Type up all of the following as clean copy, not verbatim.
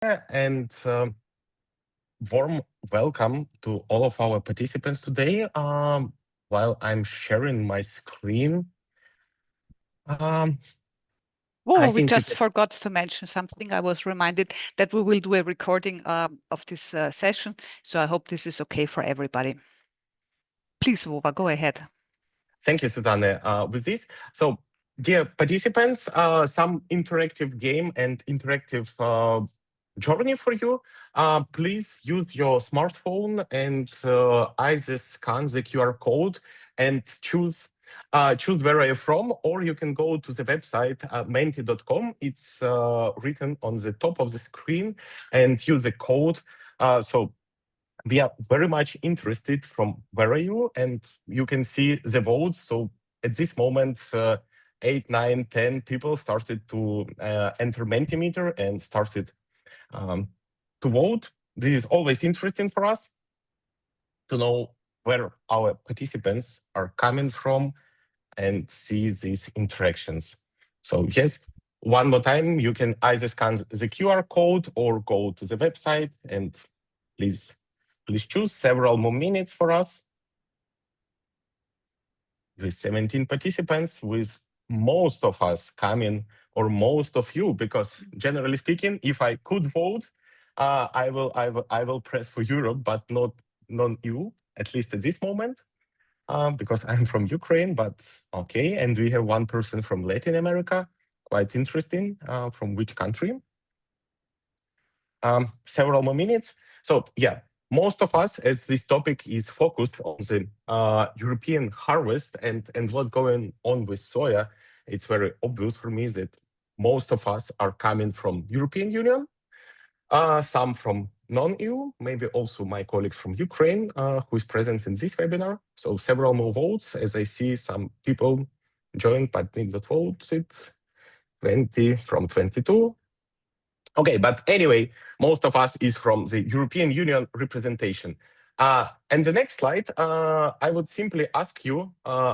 And warm welcome to all of our participants today. While I'm sharing my screen, um, I Oh, we think we just can. forgot to mention something. I was reminded that we will do a recording of this session. So I hope this is okay for everybody. Please, Vova, go ahead. Thank you, Susanne, with this. So, dear participants, some interactive game and interactive journey for you. Please use your smartphone and either scan the QR code and choose where are you from, or you can go to the website menti.com. It's written on the top of the screen, and use the code. So we are very much interested from where are you, and you can see the votes. So at this moment, 8, 9, 10 people started to enter Mentimeter and started to vote. This is always interesting for us to know where our participants are coming from and see these interactions. So yes, one more time, you can either scan the QR code or go to the website, and please choose several more minutes for us. With 17 participants, with most of us coming, or most of you, because generally speaking, if I could vote, I will press for Europe, but not non-EU, at least at this moment, because I'm from Ukraine. But okay, and we have one person from Latin America. Quite interesting. From which country? Several more minutes. So yeah, most of us, as this topic is focused on the European harvest and what's going on with soya, it's very obvious for me that most of us are coming from European Union, some from non-EU, maybe also my colleagues from Ukraine who is present in this webinar. So several more votes, as I see some people joined but did not vote it, 20 from 22. Okay, but anyway, most of us is from the European Union representation. And the next slide, I would simply ask you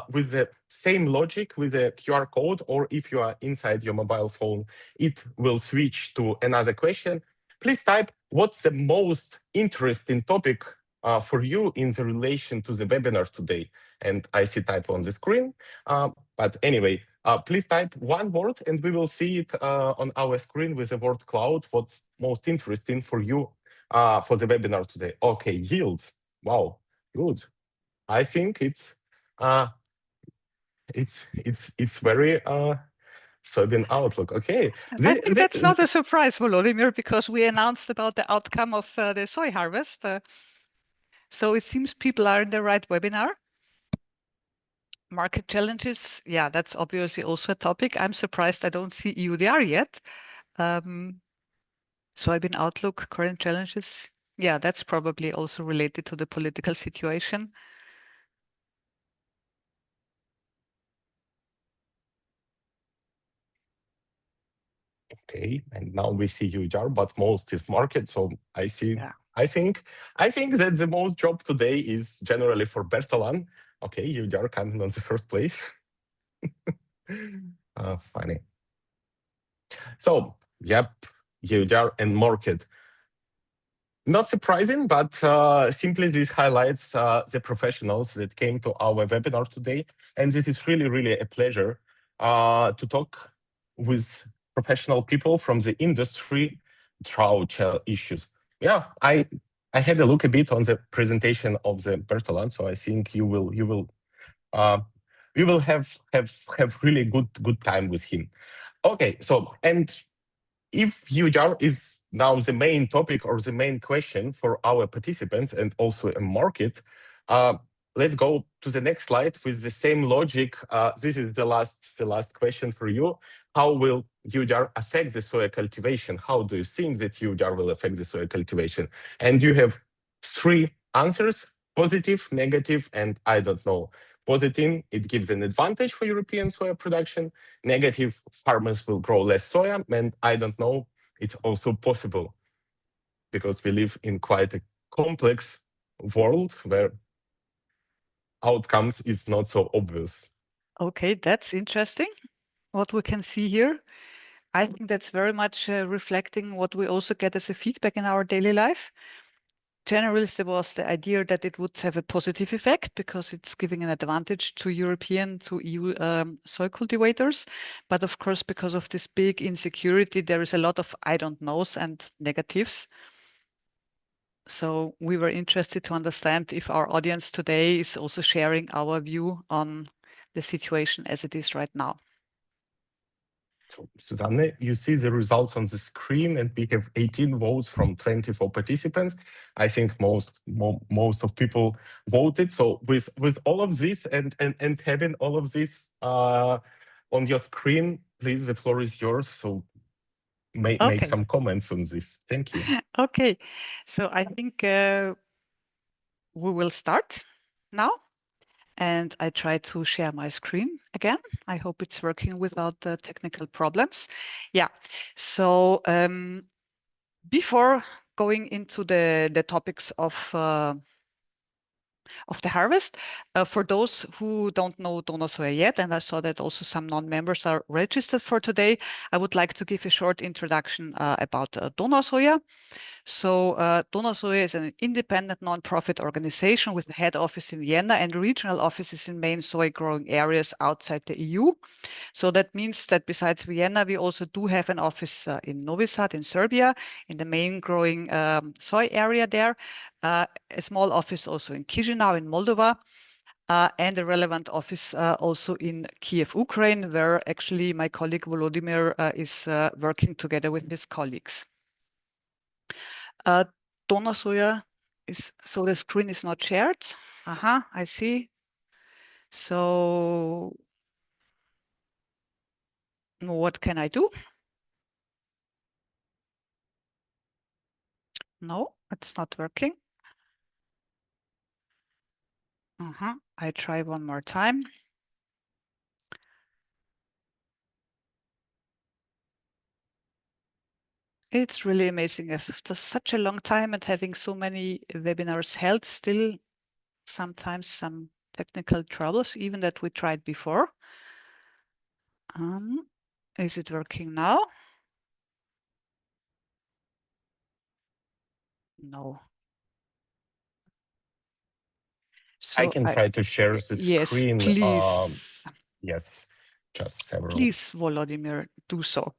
with the same logic with the QR code, or if you are inside your mobile phone, it will switch to another question. Please type what's the most interesting topic for you in the relation to the webinar today. And I see type on the screen. But anyway, please type one word and we will see it on our screen with the word cloud, what's most interesting for you for the webinar today. Okay, yields. Wow, good. I think it's very Soybean outlook. Okay. I think that's not a surprise, Volodymyr, because we announced about the outcome of the soy harvest. So it seems people are in the right webinar. Market challenges, yeah, that's obviously also a topic. I'm surprised I don't see EUDR yet. Soybean outlook, current challenges. Yeah, that's probably also related to the political situation. Okay, and now we see EUDR, but most is market. So I see. Yeah. I think that the most job today is generally for Bertalan. Okay, EUDR coming on the first place. Funny. So, yep, EUDR and market. Not surprising, but simply this highlights the professionals that came to our webinar today. And this is really, really a pleasure to talk with professional people from the industry drought issues. Yeah, I had a look a bit on the presentation of the Bertalan, so I think you will have really good time with him. Okay, so and if EUDR is now the main topic or the main question for our participants and also a market, let's go to the next slide with the same logic. This is the last question for you. How will EUDR affect the soya cultivation? How do you think that EUDR will affect the soya cultivation? And you have 3 answers: positive, negative, and I don't know. Positive, it gives an advantage for European soya production. Negative, farmers will grow less soya. And I don't know, it's also possible because we live in quite a complex world where outcomes is not so obvious. Okay, that's interesting what we can see here. I think that's very much reflecting what we also get as a feedback in our daily life. Generally, there was the idea that it would have a positive effect because it's giving an advantage to European, to EU soy cultivators. But of course, because of this big insecurity, there is a lot of I don't knows and negatives. So we were interested to understand if our audience today is also sharing our view on the situation as it is right now. So, Susanne, you see the results on the screen, and we have 18 votes from 24 participants. I think most of people voted. So with all of this and having all of this on your screen, please, the floor is yours. So make some comments on this. Thank you. Okay, so I think we will start now. And I try to share my screen again. I hope it's working without the technical problems. Yeah, so before going into the topics of the harvest, for those who don't know Donau Soja yet, and I saw that also some non-members are registered for today, I would like to give a short introduction about Donau Soja. So Donau Soja is an independent non-profit organization with a head office in Vienna and regional offices in main soy growing areas outside the EU. So that means that besides Vienna, we also do have an office in Novi Sad in Serbia, in the main growing soy area there, a small office also in Chisinau in Moldova, and a relevant office also in Kiev, Ukraine, where actually my colleague Volodymyr is working together with his colleagues. Donau Soja is, so the screen is not shared. I see. So what can I do? No, it's not working. I try one more time. It's really amazing. After such a long time and having so many webinars held, still sometimes some technical troubles, even that we tried before. Is it working now? No. So I can try to share the yes, screen. please. Yes, just several. Please, Volodymyr, do so.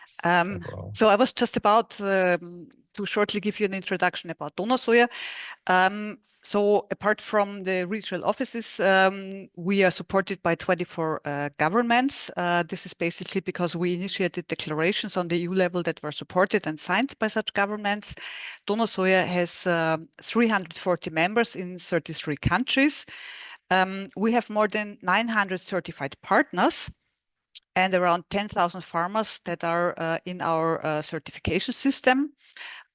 Several. So I was just about to shortly give you an introduction about Donau Soja. So apart from the regional offices, we are supported by 24 governments. This is basically because we initiated declarations on the EU level that were supported and signed by such governments. Donau Soja has 340 members in 33 countries. We have more than 900 certified partners and around 10,000 farmers that are in our certification system.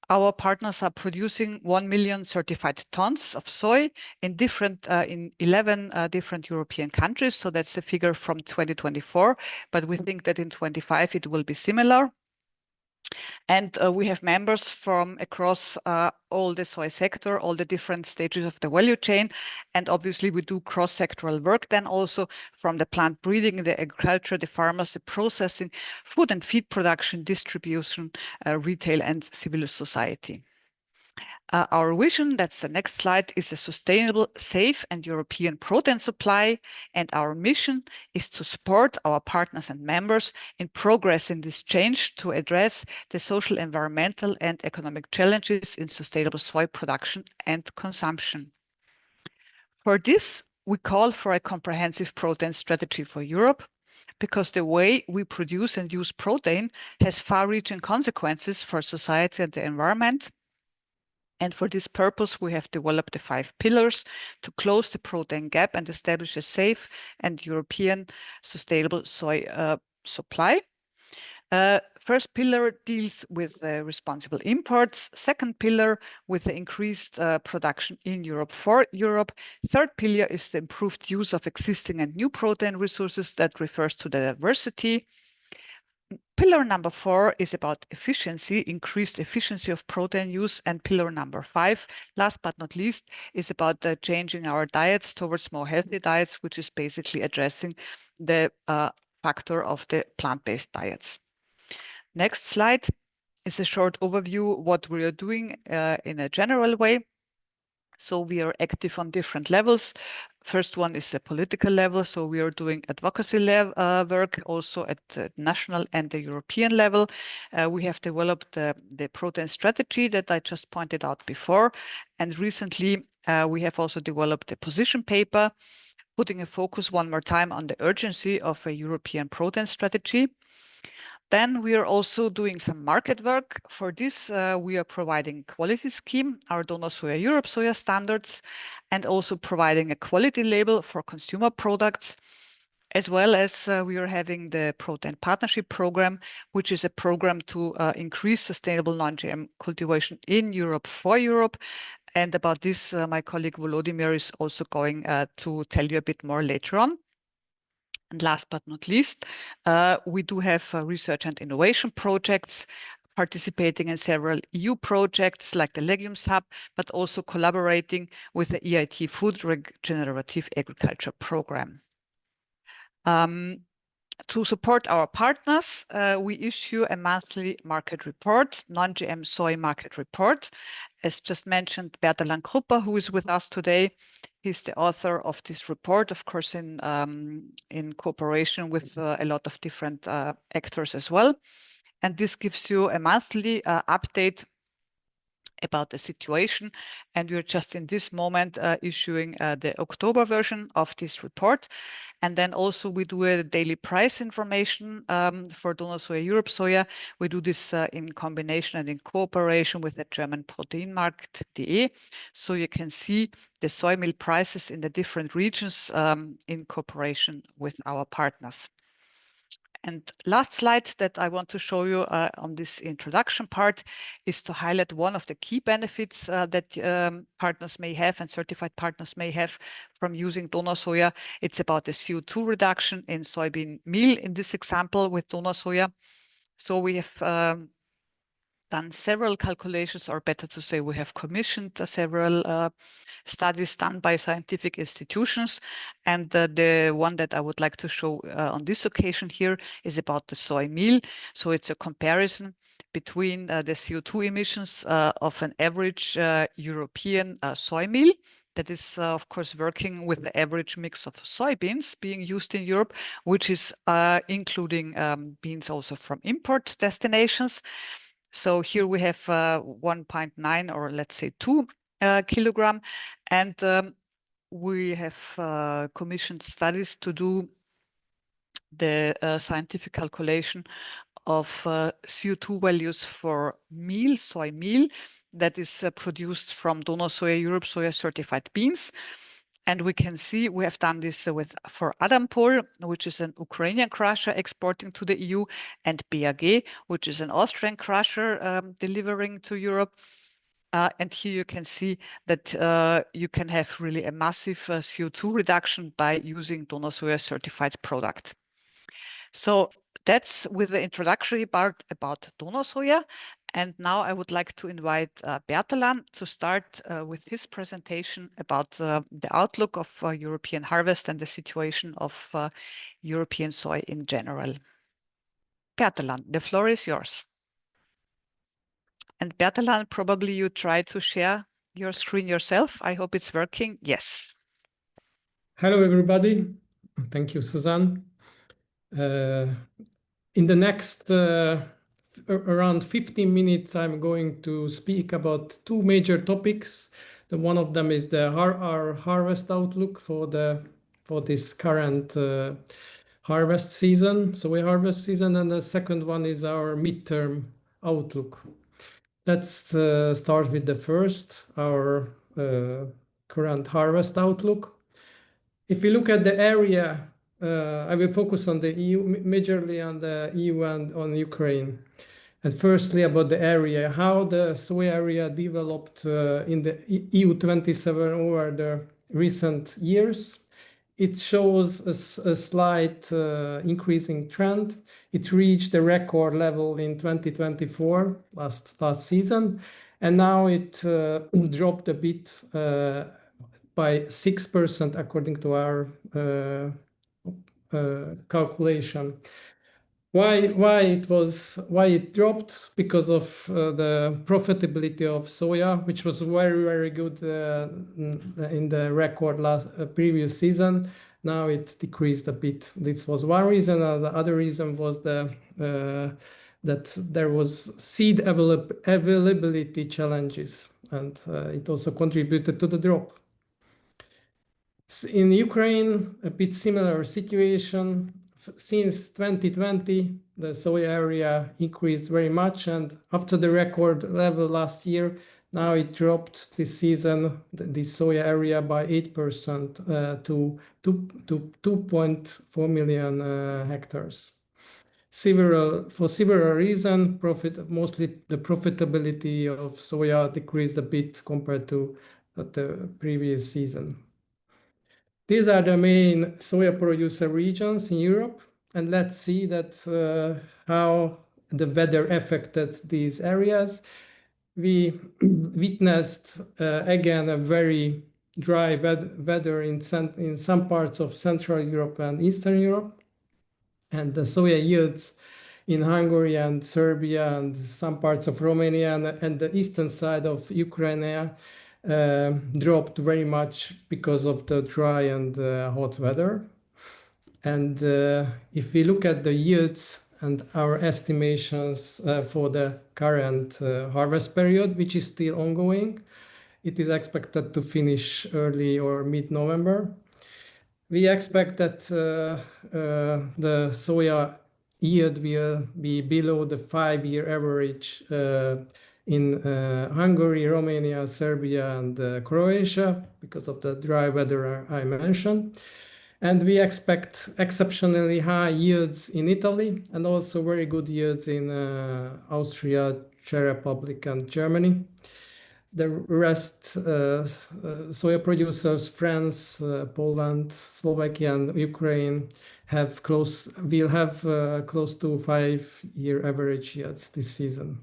Our partners are producing 1 million certified tons of soy in 11 different European countries. So that's the figure from 2024, but we think that in 25 it will be similar. And we have members from across all the soy sector, all the different stages of the value chain. And obviously we do cross-sectoral work then also from the plant breeding, the agriculture, the farmers, the processing, food and feed production, distribution, retail and civil society. Our vision, that's the next slide, is a sustainable, safe and European protein supply. And our mission is to support our partners and members in progress in this change to address the social, environmental and economic challenges in sustainable soy production and consumption. For this, we call for a comprehensive protein strategy for Europe, because the way we produce and use protein has far-reaching consequences for society and the environment. And for this purpose, we have developed the 5 pillars to close the protein gap and establish a safe and European sustainable soy supply. First pillar deals with responsible imports. Second pillar with the increased production in Europe for Europe. Third pillar is the improved use of existing and new protein resources that refers to the diversity. Pillar number 4 is about efficiency, increased efficiency of protein use. And pillar number 5, last but not least, is about changing our diets towards more healthy diets, which is basically addressing the factor of the plant-based diets. Next slide is a short overview what we are doing in a general way. So we are active on different levels. First one is the political level. So we are doing advocacy work also at the national and the European level. We have developed the protein strategy that I just pointed out before. And recently, we have also developed a position paper, putting a focus one more time on the urgency of a European protein strategy. Then we are also doing some market work. For this, we are providing quality scheme, our Donau Soja Europe soya standards, and also providing a quality label for consumer products, as well as we are having the Protein Partnership Program, which is a program to increase sustainable non-GM cultivation in Europe for Europe. And about this, my colleague Volodymyr is also going to tell you a bit more later on. And last but not least, we do have research and innovation projects, participating in several EU projects like the Legumes Hub, but also collaborating with the EIT Food Regenerative Agriculture Program. To support our partners, we issue a monthly market report, non-GM soy market report. As just mentioned, Bertalan Kruppa, who is with us today, he's the author of this report, of course, in cooperation with a lot of different actors as well. And this gives you a monthly update about the situation. And we're just in this moment issuing the October version of this report. And then also we do a daily price information for Donau Soja Europe soya. We do this in combination and in cooperation with the German Proteinmarkt.de. So you can see the soy meal prices in the different regions in cooperation with our partners. And last slide that I want to show you on this introduction part is to highlight one of the key benefits that partners may have and certified partners may have from using Donau Soja. It's about the CO2 reduction in soybean meal in this example with Donau Soja. So we have done several calculations, or better to say, we have commissioned several studies done by scientific institutions. And the one that I would like to show on this occasion here is about the soy meal. So it's a comparison between the CO2 emissions of an average European soy meal that is, of course, working with the average mix of soybeans being used in Europe, which is including beans also from import destinations. So here we have 1.9 or let's say 2 kilogram. And we have commissioned studies to do the scientific calculation of CO2 values for meal, soy meal, that is produced from Donau Soja Europe soya certified beans. And we can see we have done this for Adampol, which is an Ukrainian crusher exporting to the EU, and BAG, which is an Austrian crusher delivering to Europe. And here you can see that you can have really a massive CO2 reduction by using Donau Soja certified product. So that's with the introductory part about Donau Soja. And now I would like to invite Bertalan to start with his presentation about the outlook of European harvest and the situation of European soy in general. Bertalan, the floor is yours. And Bertalan, probably you try to share your screen yourself. I hope it's working. Yes. Hello, everybody. Thank you, Susanne. In the next around 15 minutes, I'm going to speak about two major topics. One of them is our harvest outlook for this current harvest season, soy harvest season, and the second one is our midterm outlook. Let's start with the first, our current harvest outlook. If we look at the area, I will focus on the EU, majorly on the EU and on Ukraine. And firstly, about the area, how the soy area developed in the EU 27 over the recent years. It shows a slight increasing trend. It reached a record level in 2024, last season, and now it dropped a bit by 6% according to our calculation. Why it dropped? Because of the profitability of soya, which was very good in the record previous season. Now it decreased a bit. This was one reason. The other reason was that there was seed availability challenges, and it also contributed to the drop. In Ukraine, a bit similar situation. Since 2020, the soya area increased very much, and after the record level last year, now it dropped this season, the soya area by 8% to 2.4 million hectares. For several reasons, mostly the profitability of soya decreased a bit compared to the previous season. These are the main soya producer regions in Europe, and let's see that how the weather affected these areas. We witnessed again a very dry weather in some parts of Central Europe and Eastern Europe, and the soya yields in Hungary and Serbia and some parts of Romania and the eastern side of Ukraine dropped very much because of the dry and hot weather. And if we look at the yields and our estimations for the current harvest period, which is still ongoing, it is expected to finish early or mid-November. We expect that the soya yield will be below the 5-year average in Hungary, Romania, Serbia, and Croatia because of the dry weather I mentioned. And we expect exceptionally high yields in Italy and also very good yields in Austria, Czech Republic, and Germany. The rest, soya producers, France, Poland, Slovakia, and Ukraine will have close to 5-year average yields this season.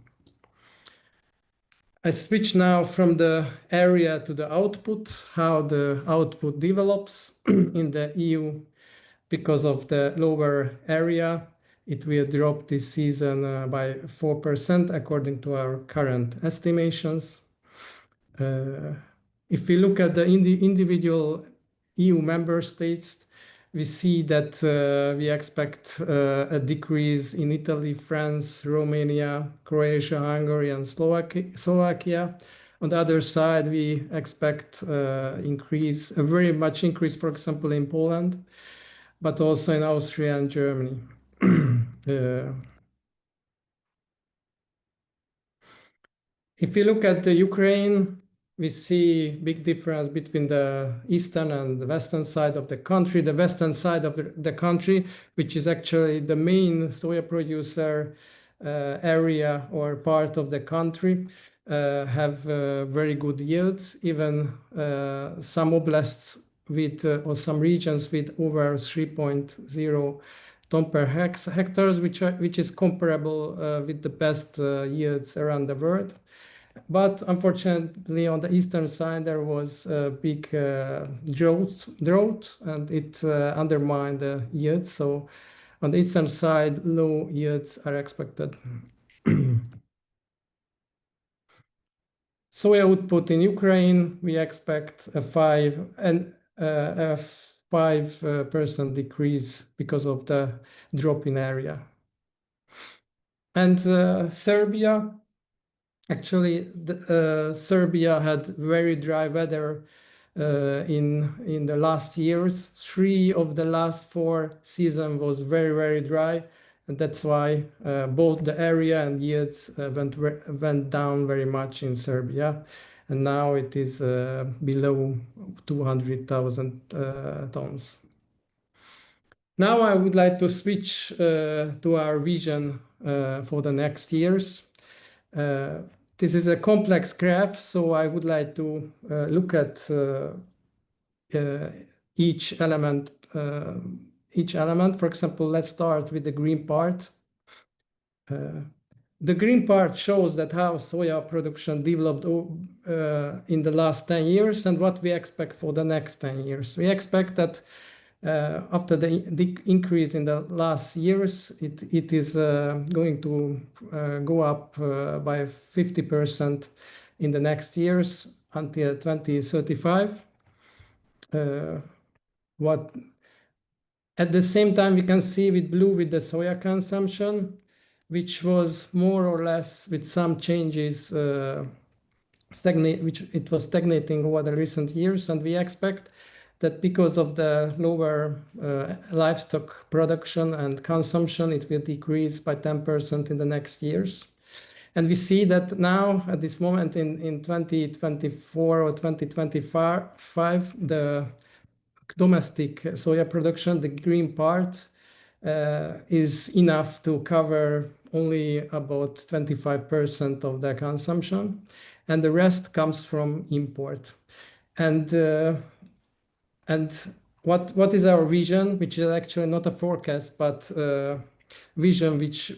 I switch now from the area to the output, how the output develops in the EU. Because of the lower area, it will drop this season by 4% according to our current estimations. If we look at the individual EU member states, we see that we expect a decrease in Italy, France, Romania, Croatia, Hungary, and Slovakia. On the other side, we expect a very much increase, for example, in Poland, but also in Austria and Germany. If we look at the Ukraine, we see big difference between the eastern and the western side of the country. The western side of the country, which is actually the main soya producer area or part of the country, have very good yields. Even some oblasts or some regions with over 3.0 ton per hectares, which is comparable with the best yields around the world. But unfortunately, on the eastern side, there was a big drought, and it undermined the yields. So on the eastern side, low yields are expected. Soya output in Ukraine, we expect a 5% decrease because of the drop in area. And Serbia, actually, Serbia had very dry weather in the last years. 3 of the last 4 seasons was very dry, and that's why both the area and yields went down very much in Serbia, and now it is below 200,000 tons. Now I would like to switch to our vision for the next years. This is a complex graph, so I would like to look at each element. For example, let's start with the green part. The green part shows that how soya production developed in the last 10 years and what we expect for the next 10 years. We expect that After the increase in the last years, it is going to go up by 50% in the next years until 2035. At the same time, we can see with blue with the soya consumption, which was more or less with some changes which it was stagnating over the recent years, and we expect that because of the lower livestock production and consumption, it will decrease by 10% in the next years. And we see that now, at this moment in 2024 or 2025, the domestic soya production, the green part, is enough to cover only about 25% of the consumption, and the rest comes from import. And what is our vision, which is actually not a forecast, but vision, which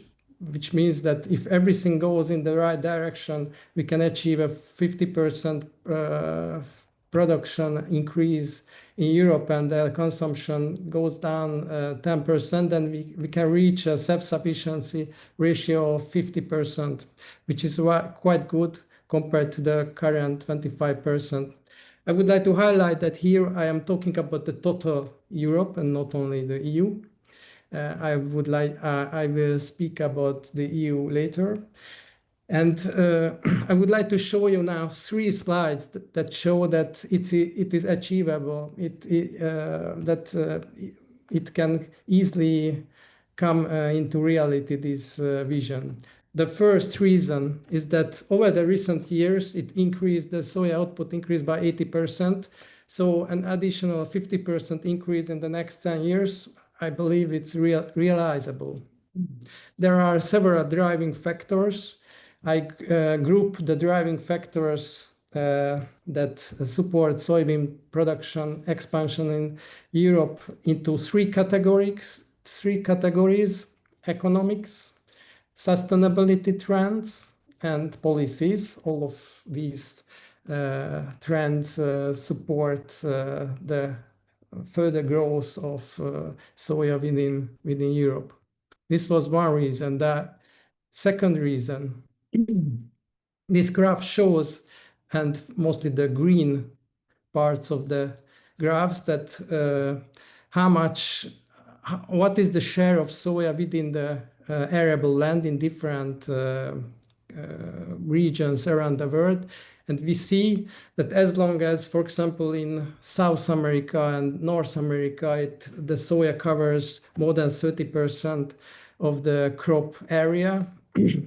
means that if everything goes in the right direction, we can achieve a 50% production increase in Europe, and the consumption goes down 10%, then we can reach a self-sufficiency ratio of 50%, which is quite good compared to the current 25%. I would like to highlight that here I am talking about the total Europe and not only the EU. I will speak about the EU later. And I would like to show you now 3 slides that show that it is achievable, that it can easily come into reality, this vision. The first reason is that over the recent years, the soya output increased by 80%. So an additional 50% increase in the next 10 years, I believe it's realizable. There are several driving factors. I group the driving factors that support soybean production expansion in Europe into 3 categories: economics, sustainability trends, and policies. All of these trends support the further growth of soya within Europe. This was one reason. The second reason, this graph shows, and mostly the green parts of the graphs, that what is the share of soya within the arable land in different regions around the world. And we see that as long as, for example, in South America and North America, the soya covers more than 30% of the crop area,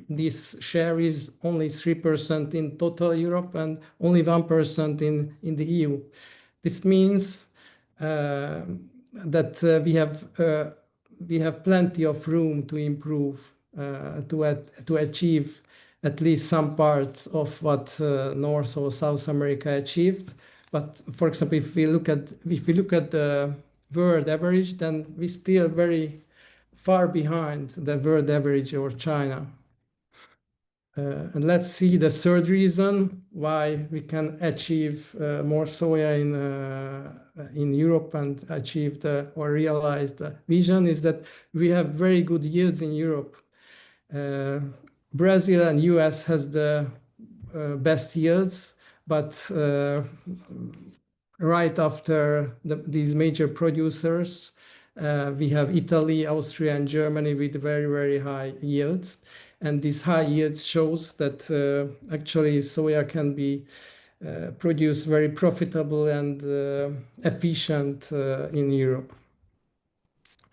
this share is only 3% in total Europe and only 1% in the EU. This means that we have plenty of room to improve, to achieve at least some parts of what North or South America achieved. But for example, if we look at the world average, then we're still very far behind the world average or China. And let's see the third reason why we can achieve more soya in Europe and achieve or realize the vision is that we have very good yields in Europe. Brazil and US has the best yields, but right after these major producers, we have Italy, Austria, and Germany with very, very high yields. And these high yields shows that actually soya can be produced very profitable and efficient in Europe.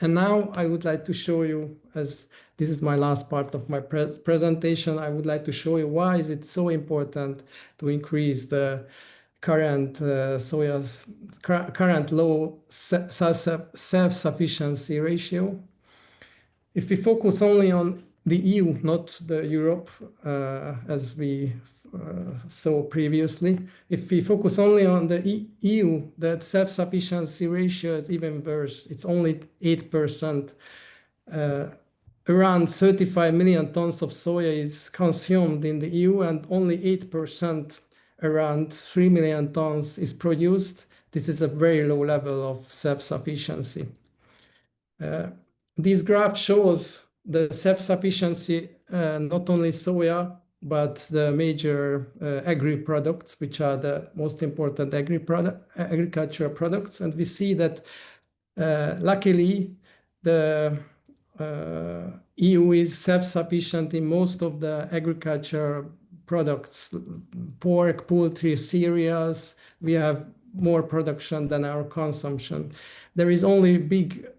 And now I would like to show you, as this is my last part of my presentation, I would like to show you why is it so important to increase the current low self-sufficiency ratio. If we focus only on the EU, not the Europe, as we saw previously. If we focus only on the EU, that self-sufficiency ratio is even worse. It's only 8%. Around 35 million tons of soya is consumed in the EU, and only 8%, around 3 million tons, is produced. this is a very low level of self-sufficiency. This graph shows the self-sufficiency not only soya, but the major agri-products, which are the most important agricultural products. And we see that luckily the EU is self-sufficient in most of the agriculture products, pork, poultry, cereals. We have more production than our consumption. There is only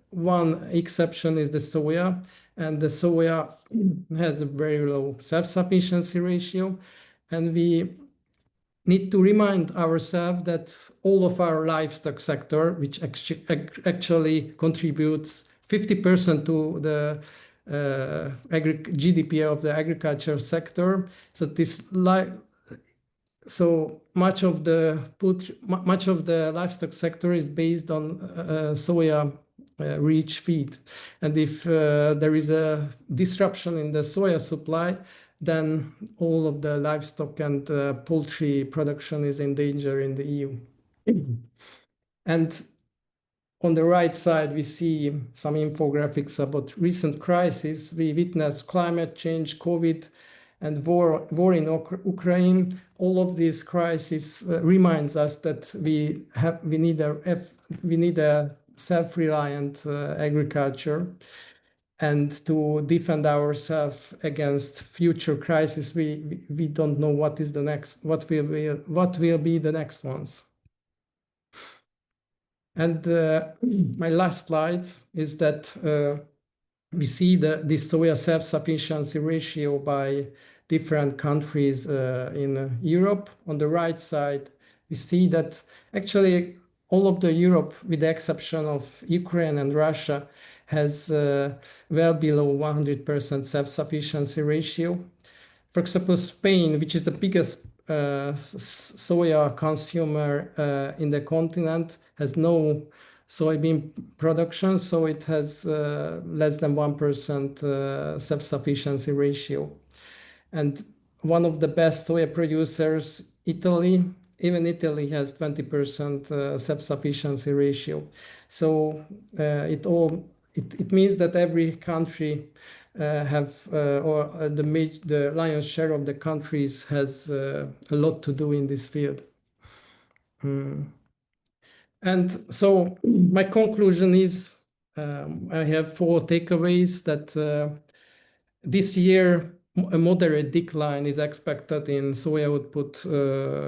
one exception is the soya, and the soya has a very low self-sufficiency ratio. And we need to remind ourselves that all of our livestock sector, which actually contributes 50% to the GDP of the agriculture sector, so much of the livestock sector is based on soya rich feed. And if there is a disruption in the soya supply, then all of the livestock and poultry production is in danger in the EU. And on the right side, we see some infographics about recent crises. We witnessed climate change, COVID, and war in Ukraine. All of these crises reminds us that we need a self-reliant agriculture, and to defend ourselves against future crises. We don't know what will be the next ones. And my last slide is that we see this soya self-sufficiency ratio by different countries in Europe. On the right side, we see that actually all of the Europe, with the exception of Ukraine and Russia, has well below 100% self-sufficiency ratio. For example, Spain, which is the biggest soya consumer in the continent, has no soybean production, so it has less than 1% self-sufficiency ratio. And one of the best soya producers, Italy, even Italy has 20% self-sufficiency ratio. So it means that every country the lion's share of the countries has a lot to do in this field. And so my conclusion is I have 4 takeaways. That this year a moderate decline is expected in soya output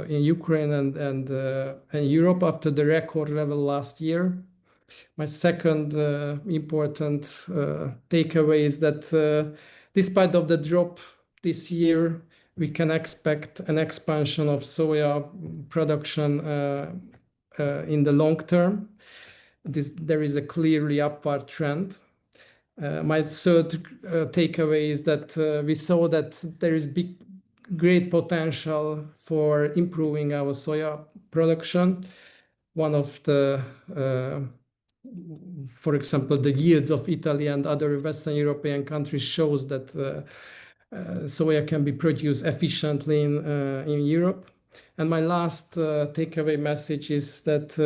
in Ukraine and Europe after the record level last year. My second important takeaway is that despite of the drop this year, we can expect an expansion of soya production in the long term. There is a clearly upward trend. My third takeaway is that we saw that there is great potential for improving our soya production. One of the for example, the yields of Italy and other Western European countries shows that soya can be produced efficiently in Europe. And my last takeaway message is that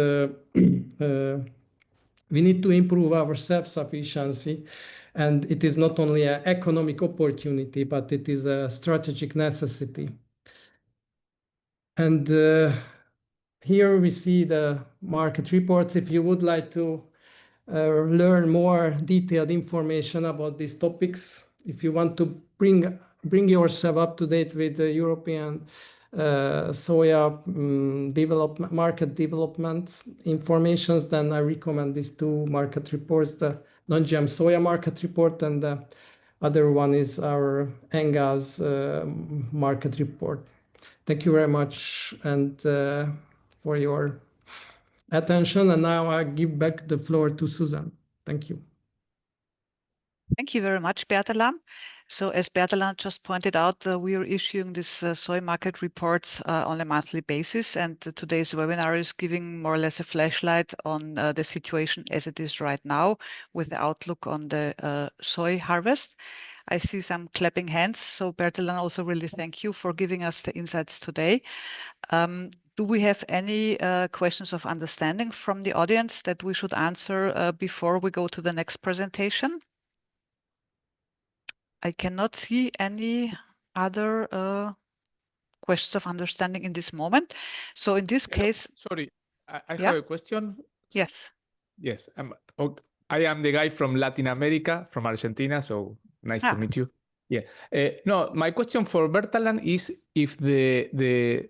we need to improve our self-sufficiency, and it is not only an economic opportunity, but it is a strategic necessity. And here we see the market reports. If you would like to learn more detailed information about these topics, if you want to bring yourself up to date with the European soya market development informations, then I recommend these 2 market reports, the non-GM soya market report, and the other one is our NGA's market report. Thank you very much and for your attention. And now I give back the floor to Susanne. Thank you. Thank you very much, Bertalan. So as Bertalan just pointed out, we are issuing this soy market reports on a monthly basis. And today's webinar is giving more or less a flashlight on the situation as it is right now with the outlook on the soy harvest. I see some clapping hands. So Bertalan, also really thank you for giving us the insights today. do we have any questions of understanding from the audience that we should answer before we go to the next presentation? I cannot see any other questions of understanding in this moment. So in this case... Sorry, I Yeah? have a question. Yes. Yes, I am the guy from Latin America, from Argentina, so nice to meet you. Yeah. No, my question for Bertalan is if the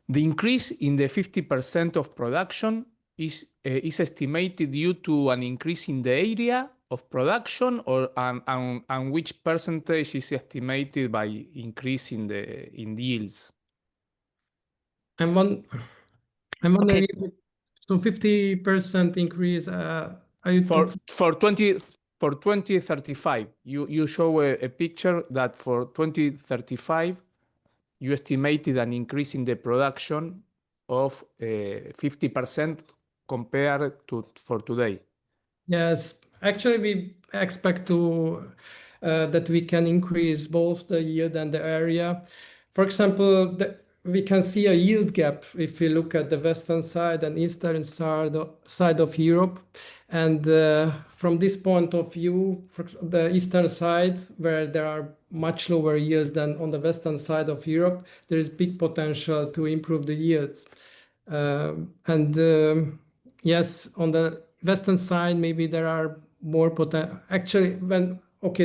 increase in the 50% of production is estimated due to an increase in the area of production, or and which percentage is estimated by increase in the yields? I'm wondering if so 50% increase, are you for 2035, you show a picture that for 2035 you estimated an increase in the production of 50% compared to for today. Yes, actually we expect to that we can increase both the yield and the area. For example, we can see a yield gap if we look at the western side and eastern side of Europe. And from this point of view, for the eastern side, where there are much lower yields than on the western side of Europe, there is big potential to improve the yields. Yes, on the western side, maybe there are more potential. Actually,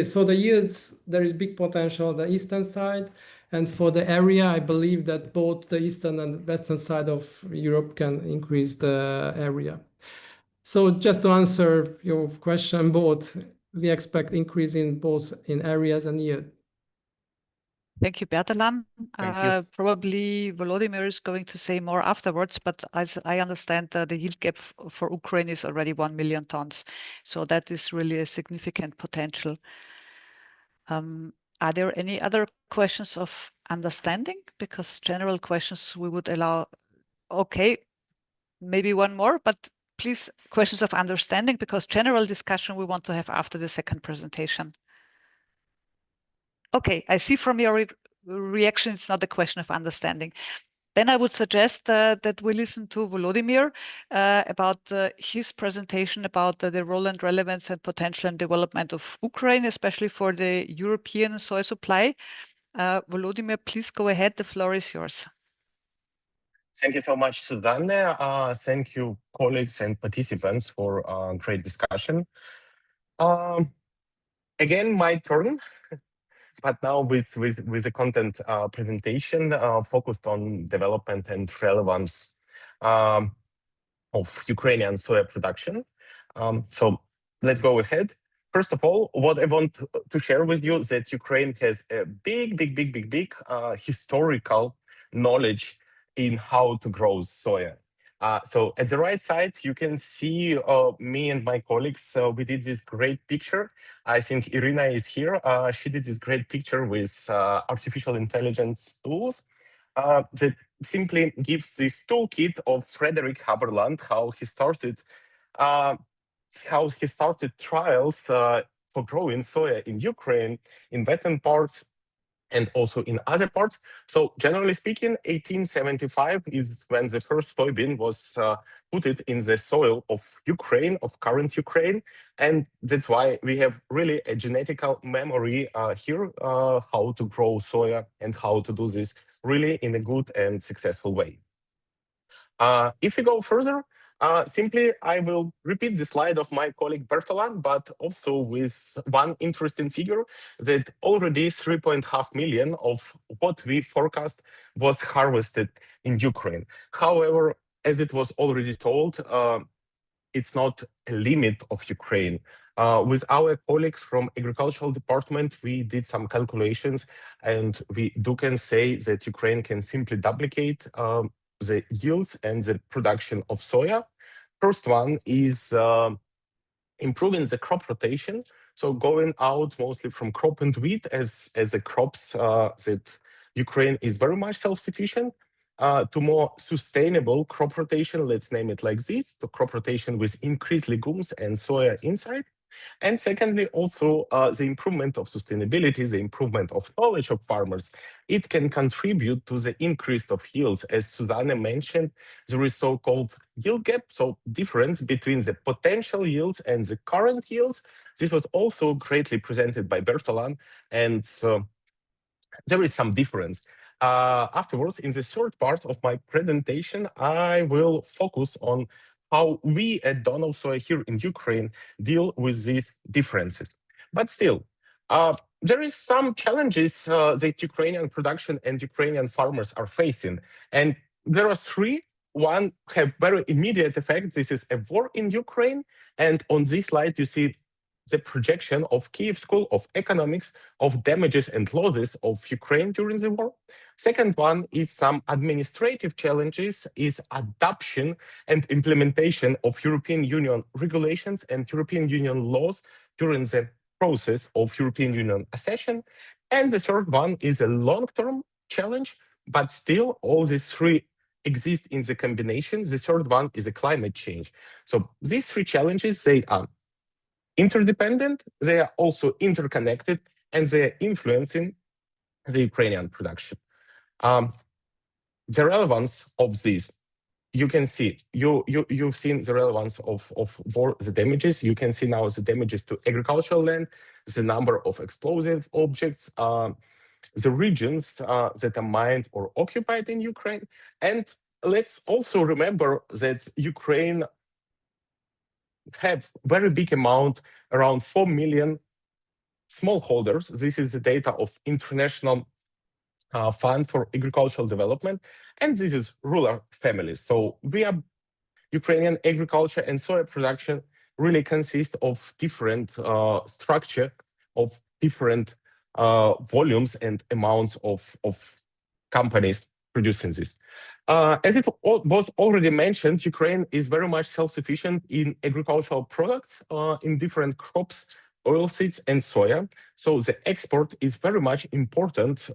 so the yields, there is big potential on the eastern side. And for the area, I believe that both the eastern and western side of Europe can increase the area. So just to answer your question, both, we expect increase in both in areas and yield. Thank you, Bertalan. Thank you. Probably Volodymyr is going to say more afterwards, but as I understand, the yield gap for Ukraine is already 1 million tons. So that is really a significant potential. Are there any other questions of understanding? Because general questions we would allow. Okay, maybe one more, but please, questions of understanding, because general discussion we want to have after the second presentation. Okay, I see from your reaction it's not a question of understanding. Then I would suggest that we listen to Volodymyr about his presentation about the role and relevance and potential and development of Ukraine, especially for the European soy supply. Volodymyr, please go ahead. The floor is yours. Thank you so much, Susanne. Thank you, colleagues and participants, for a great discussion. Again, my turn, but now with a content presentation focused on development and relevance of Ukrainian soya production. So let's go ahead. First of all, what I want to share with you is that Ukraine has a big historical knowledge in how to grow soya. So at the right side, you can see me and my colleagues. We did this great picture. I think Irina is here. She did this great picture with artificial intelligence tools that simply gives this toolkit of Frederick Haberland, how he started trials for growing soya in Ukraine, in western parts, and also in other parts. So generally speaking, 1875 is when the first soybean was put in the soil of Ukraine, of current Ukraine. And that's why we have really a genetical memory here, how to grow soya and how to do this really in a good and successful way. If we go further, simply I will repeat the slide of my colleague Bertalan, but also with one interesting figure that already 3.5 million of what we forecast was harvested in Ukraine. However, as it was already told, it's not a limit of Ukraine. With our colleagues from agricultural department, we did some calculations, and we can say that Ukraine can simply duplicate the yields and the production of soya. First one is improving the crop rotation, so going out mostly from crop and wheat as the crops that Ukraine is very much self-sufficient, to more sustainable crop rotation, let's name it like this, to crop rotation with increased legumes and soya inside. And secondly, also the improvement of sustainability, the improvement of knowledge of farmers, it can contribute to the increase of yields. As Susanne mentioned, there is so-called yield gap, so difference between the potential yields and the current yields. This was also greatly presented by Bertalan, and there is some difference. Afterwards, in the third part of my presentation, I will focus on how we at Donau Soja here in Ukraine deal with these differences. But still, there is some challenges that Ukrainian production and Ukrainian farmers are facing. And there are three. One have very immediate effect. This is a war in Ukraine. And on this slide, you see the projection of Kyiv School of Economics of damages and losses of Ukraine during the war. Second one is some administrative challenges, is adoption and implementation of European Union regulations and European Union laws during the process of European Union accession. And the third one is a long-term challenge, but still all these three exist in the combination. The third one is a climate change. So these three challenges, they are interdependent, they are also interconnected, and they are influencing the Ukrainian production. The relevance of this, you can see, you've seen the relevance of war, the damages. You can see now the damages to agricultural land, the number of explosive objects, the regions that are mined or occupied in Ukraine. And let's also remember that Ukraine have very big amount, around 4 million smallholders. This is the data of International Fund for Agricultural Development, and this is rural families. So Ukrainian agriculture and soya production really consist of different structure, of different volumes and amounts of companies producing this. As it was already mentioned, Ukraine is very much self-sufficient in agricultural products, in different crops, oilseeds, and soya. So the export is very much important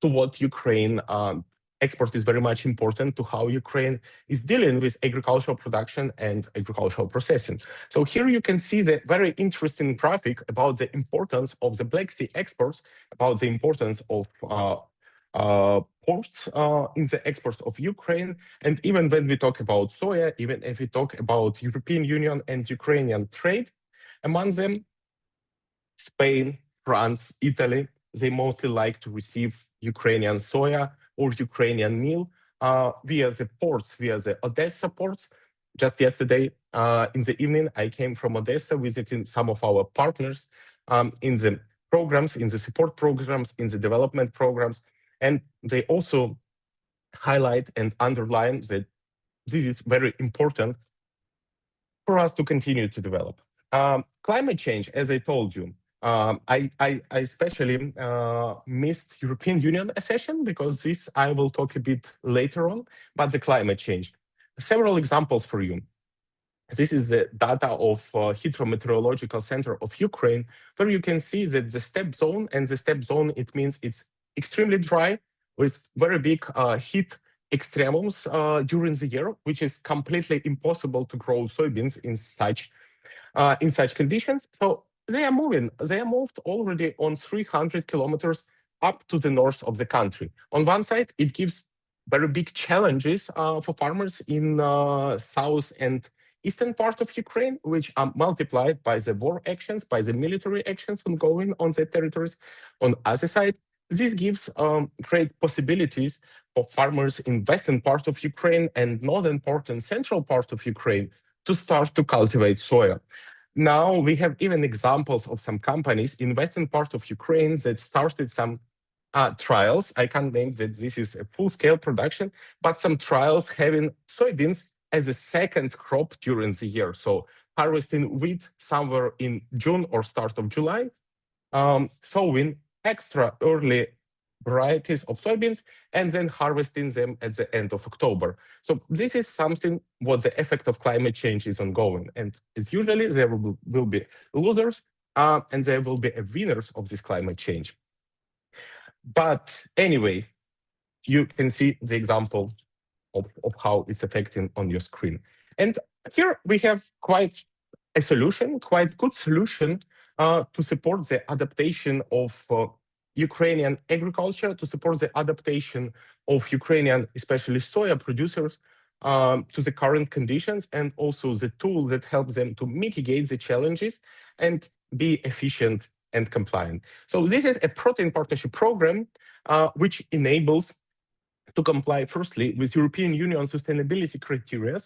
to what Ukraine, export is very much important to how Ukraine is dealing with agricultural production and agricultural processing. So here you can see the very interesting graphic about the importance of the Black Sea exports, about the importance of ports in the exports of Ukraine. And even when we talk about soya, even if we talk about European Union and Ukrainian trade, among them, Spain, France, Italy, they mostly like to receive Ukrainian soya or Ukrainian meal via the ports, via the Odessa ports. Just yesterday in the evening, I came from Odessa visiting some of our partners in the programs, in the support programs, in the development programs. And they also highlight and underline that this is very important for us to continue to develop. Climate change, as I told you, I especially missed European Union accession because this I will talk a bit later on, but the climate change. Several examples for you. This is the data of Hydrometeorological Center of Ukraine, where you can see that the steppe zone, and the steppe zone, it means it's extremely dry with very big heat extremums during the year, which is completely impossible to grow soybeans in such conditions. So they are moving. They are moved already on 300 kilometers up to the north of the country. On one side, it gives very big challenges for farmers in south and eastern part of Ukraine, which are multiplied by the war actions, by the military actions ongoing on the territories. On the other side, this gives great possibilities for farmers in western part of Ukraine and northern part and central part of Ukraine to start to cultivate soya. Now we have even examples of some companies in western part of Ukraine that started some trials. I can't name that this is a full-scale production, but some trials having soybeans as a second crop during the year. So harvesting wheat somewhere in June or start of July, sowing extra early varieties of soybeans, and then harvesting them at the end of October. So this is something what the effect of climate change is ongoing. And as usually there will be losers and there will be winners of this climate change. But anyway, you can see the example of how it's affecting on your screen. And here we have quite a solution, quite good solution, to support the adaptation of Ukrainian agriculture, to support the adaptation of Ukrainian, especially soya producers, to the current conditions, and also the tool that helps them to mitigate the challenges and be efficient and compliant. So this is a protein partnership program which enables to comply firstly with European Union sustainability criteria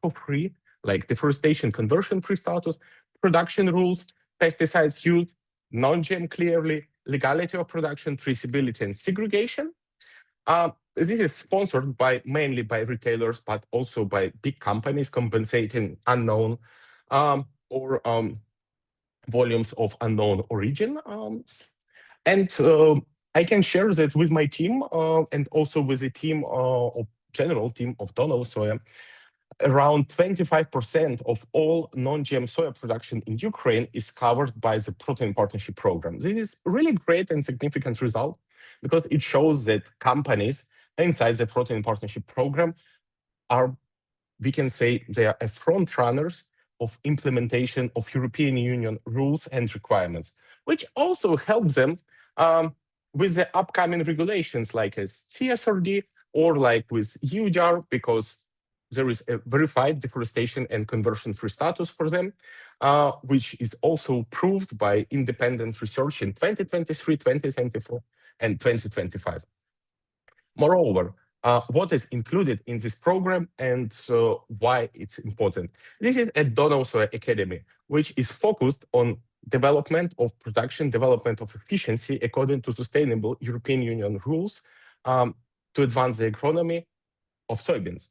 for free, like deforestation conversion-free status, production rules, pesticides use, non-GM clearly, legality of production, traceability, and segregation. This is sponsored mainly by retailers, but also by big companies compensating unknown or volumes of unknown origin. I can share that with my team and also with the team general team of Donau Soja. Around 25% of all non-GM soya production in Ukraine is covered by the Protein Partnership Program. This is really great and significant result because it shows that companies inside the Protein Partnership Program are, we can say, they are front runners of implementation of European Union rules and requirements, which also helps them with the upcoming regulations like as CSRD or like with EUDR, because there is a verified deforestation and conversion-free status for them, which is also proved by independent research in 2023, 2024, and 2025. Moreover, what is included in this program and why it's important? This is a Donau Soja Academy, which is focused on development of production, development of efficiency according to sustainable European Union rules to advance the agronomy of soybeans.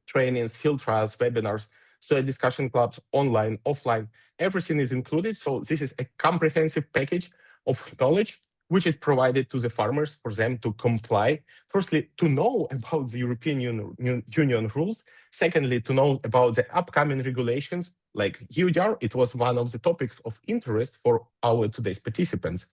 Trainings, field trials, webinars, soya discussion clubs, online, offline, everything is included. So this is a comprehensive package of knowledge which is provided to the farmers for them to comply. Firstly, to know about the European Union rules. Secondly, to know about the upcoming regulations like EUDR. It was one of the topics of interest for our today's participants.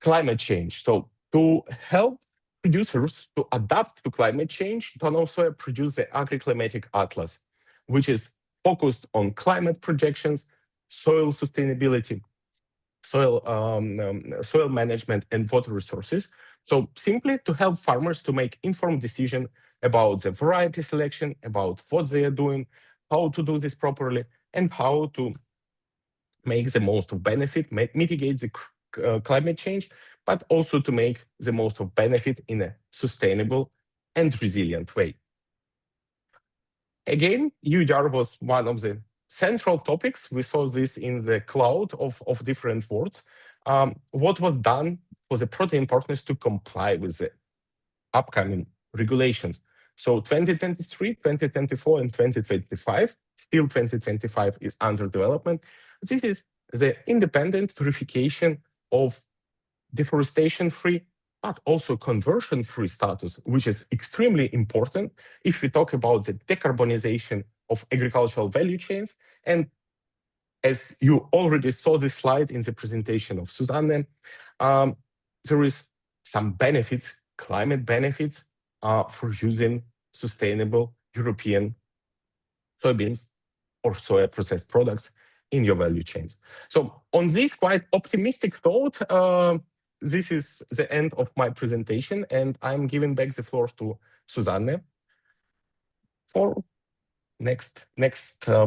Climate change. So to help producers to adapt to climate change, Donau Soja produced the Agri-Climatic Atlas, which is focused on climate projections, soil sustainability, soil management, and water resources. So simply to help farmers to make informed decision about the variety selection, about what they are doing, how to do this properly, and how to make the most of benefit, mitigate the climate change, but also to make the most of benefit in a sustainable and resilient way. Again, EUDR was one of the central topics. We saw this in the cloud of different words. What was done for the protein partners to comply with the upcoming regulations. So 2023, 2024, and 2025, still 2025 is under development. This is the independent verification of deforestation-free, but also conversion-free status, which is extremely important if we talk about the decarbonization of agricultural value chains. And as you already saw this slide in the presentation of Susanne, there is some benefits, climate benefits, for using sustainable European soybeans or soya processed products in your value chains. So on this quite optimistic thought, this is the end of my presentation, and I'm giving back the floor to Susanne for next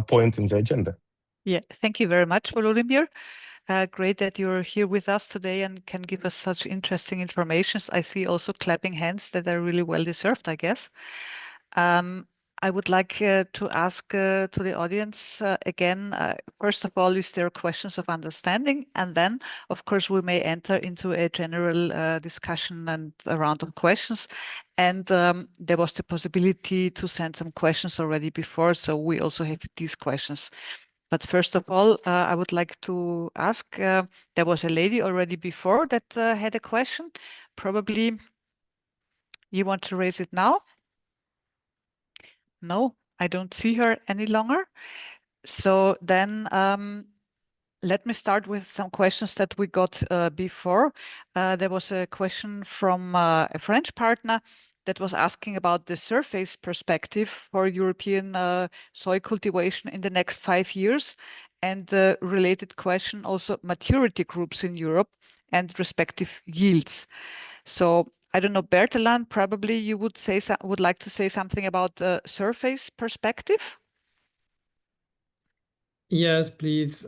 point in the agenda. Yeah, thank you very much, Volodymyr. Great that you're here with us today and can give us such interesting information. I see also clapping hands that are really well deserved, I guess. I would like to ask to the audience again, first of all, is there questions of understanding? And then, of course, we may enter into a general discussion and a round of questions. And there was the possibility to send some questions already before, so we also have these questions. But first of all, I would like to ask, there was a lady already before that had a question. Probably you want to raise it now? No, I don't see her any longer. So then let me start with some questions that we got before. There was a question from a French partner. that was asking about the surface perspective for European soy cultivation in the next 5 years, and the related question also maturity groups in Europe and respective yields. So I don't know, Bertalan, probably you would like to say something about the surface perspective. Yes, please.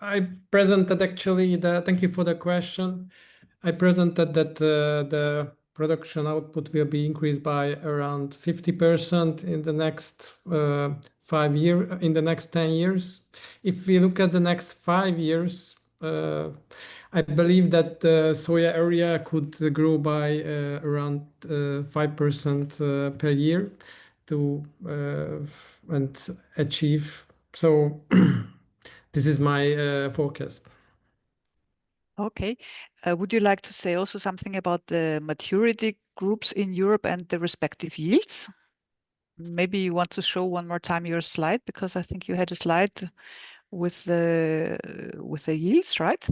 I presented actually thank you for the question. I presented that the production output will be increased by around 50% in the next 10 years. If we look at the next 5 years, I believe that the soya area could grow by around 5% per year to and achieve. So this is my forecast. Okay. Would you like to say also something about the maturity groups in Europe and the respective yields? Maybe you want to show one more time your slide, because I think you had a slide with the yields, right?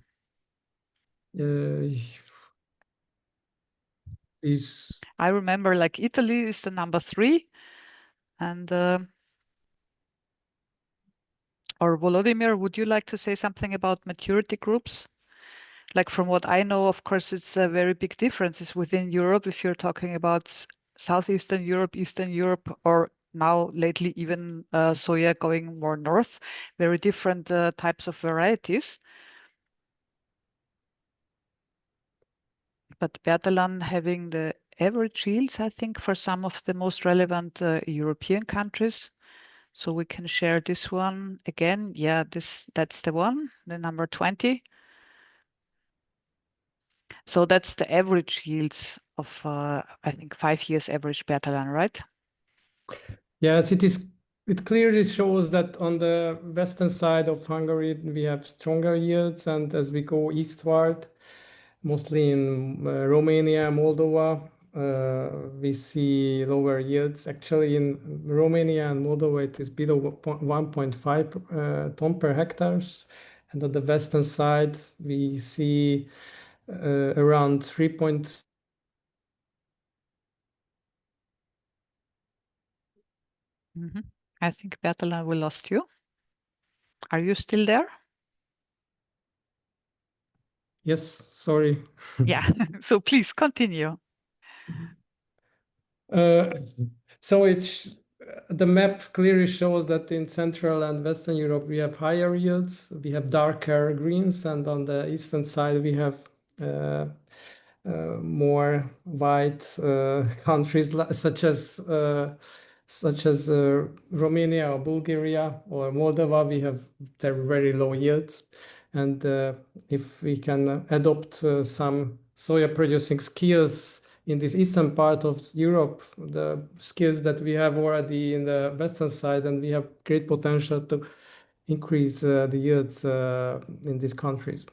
I remember like Italy is the number 3, and or Volodymyr, would you like to say something about maturity groups? Like from what I know, of course, it's a very big differences within Europe. If you're talking about Southeastern Europe, Eastern Europe, or now lately even soya going more north, very different types of varieties. But Bertalan having the average yields, I think, for some of the most relevant European countries. So we can share this one again. Yeah, that's the one, the number 20. So that's the average yields of, I think, 5 years average Bertalan, right? Yes, it is. It clearly shows that on the western side of Hungary, we have stronger yields, and as we go eastward, mostly in Romania, Moldova, we see lower yields. Actually, in Romania and Moldova, it is below 1.5 ton per hectares. And on the western side, we see around 3. I think Bertalan, we lost you. Are you still there? Yes, sorry. Yeah, so please continue. So it's the map clearly shows that in Central and Western Europe we have higher yields, we have darker greens, and on the eastern side we have more white countries such as Romania or Bulgaria or Moldova. We have their very low yields, and if we can adopt some soya producing skills in this eastern part of Europe, the skills that we have already in the western side, and we have great potential to increase the yields in these countries.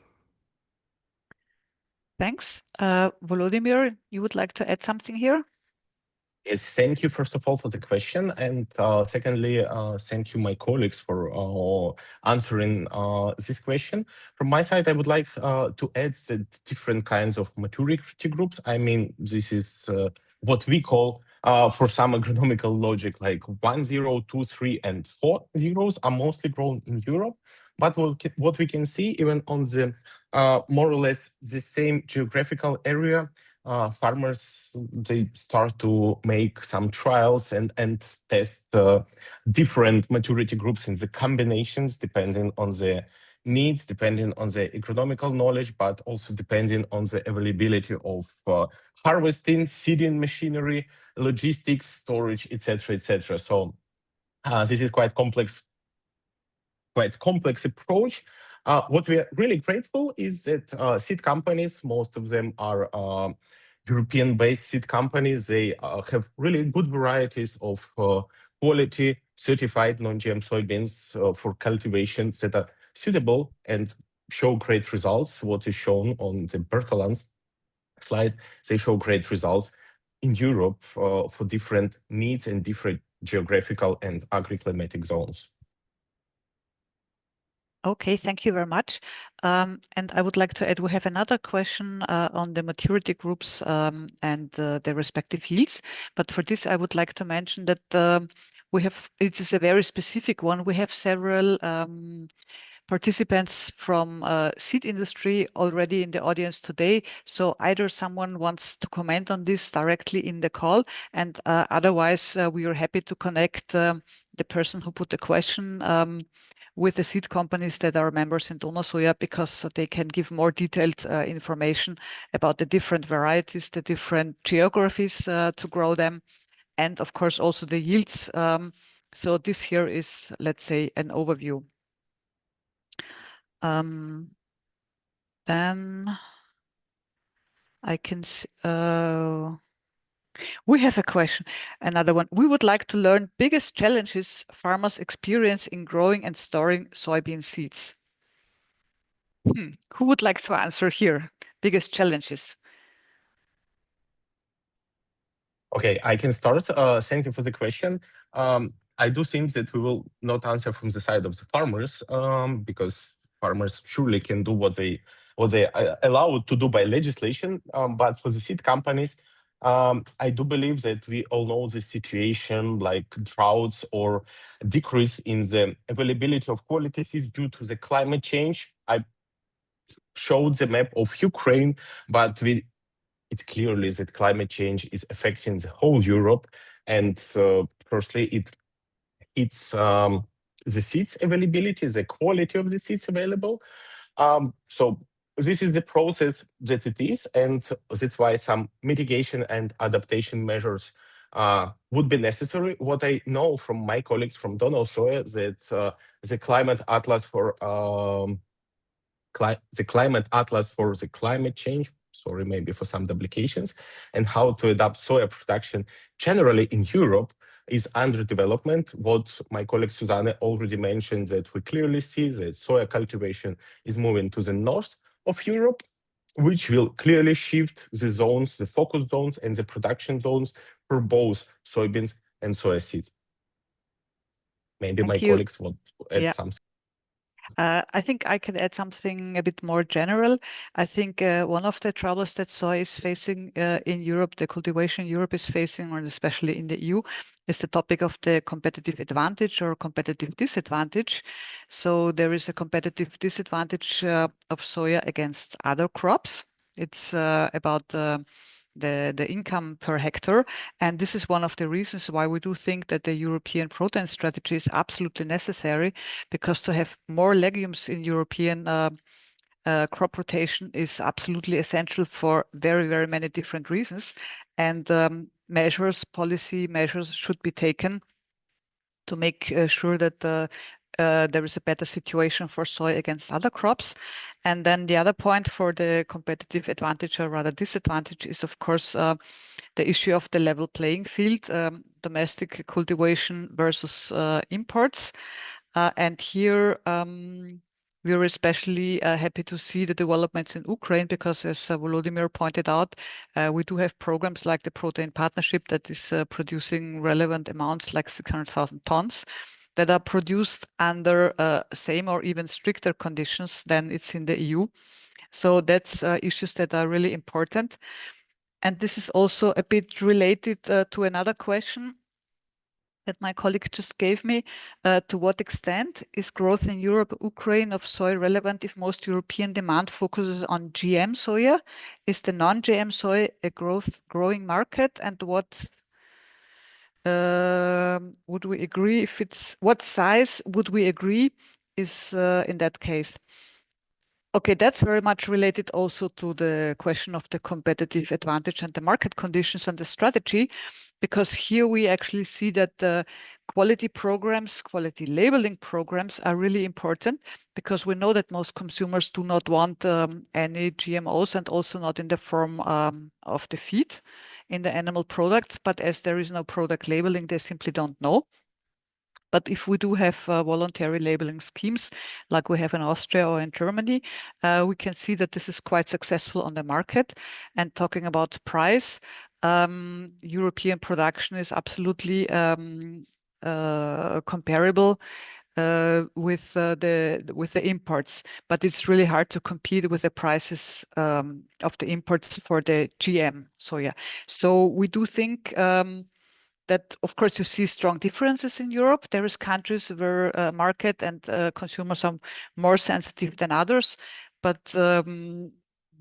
Thanks. Volodymyr, you would like to add something here? Yes, thank you first of all for the question, and secondly, thank you my colleagues for answering this question. From my side, I would like to add the different kinds of maturity groups. I mean, this is what we call for some agronomical logic, like 1, 0, 2, 3, and 4 zeros are mostly grown in Europe. But what we can see even on the more or less the same geographical area, farmers, they start to make some trials and test different maturity groups in the combinations, depending on the needs, depending on the economical knowledge, but also depending on the availability of harvesting, seeding machinery, logistics, storage, etc., etc. So this is quite complex approach. What we are really grateful is that seed companies, most of them are European-based seed companies. They have really good varieties of quality certified non-GM soybeans for cultivation that are suitable and show great results. What is shown on the Bertalan's slide, they show great results in Europe for different needs and different geographical and agriclimatic zones. Okay, thank you very much. And I would like to add, we have another question on the maturity groups and the respective yields. But for this, I would like to mention that it is a very specific one. We have several participants from seed industry already in the audience today. So either someone wants to comment on this directly in the call, and otherwise we are happy to connect the person who put the question with the seed companies that are members in Donau Soja, because they can give more detailed information about the different varieties, the different geographies to grow them, and of course also the yields. So this here is, let's say, an overview. Then I can see, we have a question, another one. We would like to learn biggest challenges farmers experience in growing and storing soybean seeds. Who would like to answer here? Biggest challenges. Okay, I can start. Thank you for the question. I do think that we will not answer from the side of the farmers, because farmers surely can do what they are allowed to do by legislation. But for the seed companies, I do believe that we all know the situation, like droughts or decrease in the availability of quality seeds due to the climate change. I showed the map of Ukraine, but it's clearly that climate change is affecting the whole Europe, and firstly, it's the seeds availability, the quality of the seeds available. So this is the process that it is, and that's why some mitigation and adaptation measures would be necessary. What I know from my colleagues from Donau Soja, that the climate atlas for the climate change, sorry, maybe for some duplications, and how to adapt soya production generally in Europe is under development. What my colleague Susanne already mentioned, that we clearly see that soya cultivation is moving to the north of Europe, which will clearly shift the zones, the focus zones and the production zones for both soybeans and soya seeds. Maybe my colleagues want to add something. I think I can add something a bit more general. I think one of the troubles that soy is facing in Europe, the cultivation Europe is facing, or especially in the EU, is the topic of the competitive advantage or competitive disadvantage. So there is a competitive disadvantage of soya against other crops. It's about the income per hectare. And this is one of the reasons why we do think that the European protein strategy is absolutely necessary, because to have more legumes in European crop rotation is absolutely essential for very, very many different reasons. And policy measures should be taken to make sure that there is a better situation for soy against other crops. And then the other point for the competitive advantage, or rather disadvantage, is of course the issue of the level playing field, domestic cultivation versus imports. And here we are especially happy to see the developments in Ukraine, because as Volodymyr pointed out, we do have programs like the Protein Partnership that is producing relevant amounts like 600,000 tons that are produced under same or even stricter conditions than it's in the EU. So that's issues that are really important. And this is also a bit related to another question that my colleague just gave me. To what extent is growth in Europe, Ukraine of soy relevant if most European demand focuses on GM soya? Is the non-GM soy a growing market? And what would we agree if it's, what size would we agree is in that case? Okay, that's very much related also to the question of the competitive advantage and the market conditions and the strategy, because here we actually see that the quality programs, quality labeling programs are really important, because we know that most consumers do not want any GMOs, and also not in the form of the feed in the animal products. But as there is no product labeling, they simply don't know. But if we do have voluntary labeling schemes like we have in Austria or in Germany, we can see that this is quite successful on the market. And talking about price, European production is absolutely comparable with the imports, but it's really hard to compete with the prices of the imports for the GM soya. So we do think that, of course, you see strong differences in Europe. There is countries where market and consumers are more sensitive than others, but